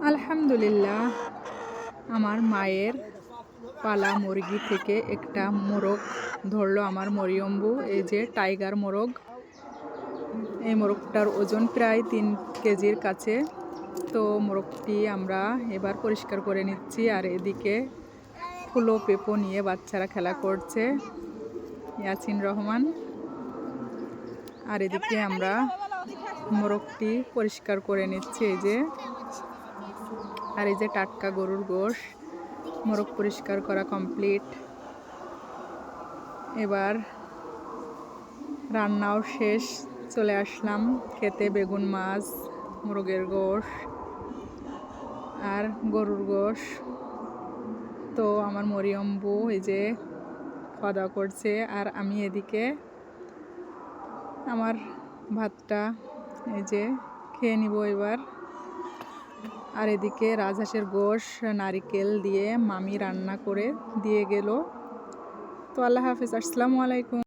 আলহামদুলিল্লাহ, আমার মায়ের পালা মুরগি থেকে একটা মোরগ ধরলো আমার মরিয়ম্বু। এই যে টাইগার মোরগ। এই মোরগটার ওজন প্রায় 3 কেজির কাছে। তো মোরগটি আমরা এবার পরিষ্কার করে নিচ্ছি। আর এদিকে ফুলো পেঁপো নিয়ে বাচ্চারা খেলা করছে, ইয়াসিন রহমান। আর এদিকে আমরা মোরগটি পরিষ্কার করে নিচ্ছি। এই যে, আর এই যে টাটকা গরুর গোশ, মোরগ পরিষ্কার করা কমপ্লিট। এবার রান্নাও শেষ, চলে আসলাম খেতে। বেগুন মাছ, মোরগের গোশ আর গরুর গোশ। তো আমার মরিয়ম্বু এই যে খাওয়া দাওয়া করছে, আর আমি এদিকে আমার ভাতটা এই যে খেয়ে নিব এবার। আর এদিকে রাজহাঁসের গোশ নারিকেল দিয়ে মামি রান্না করে দিয়ে গেল। তো আল্লাহ হাফেজ, আসসালামু আলাইকুম।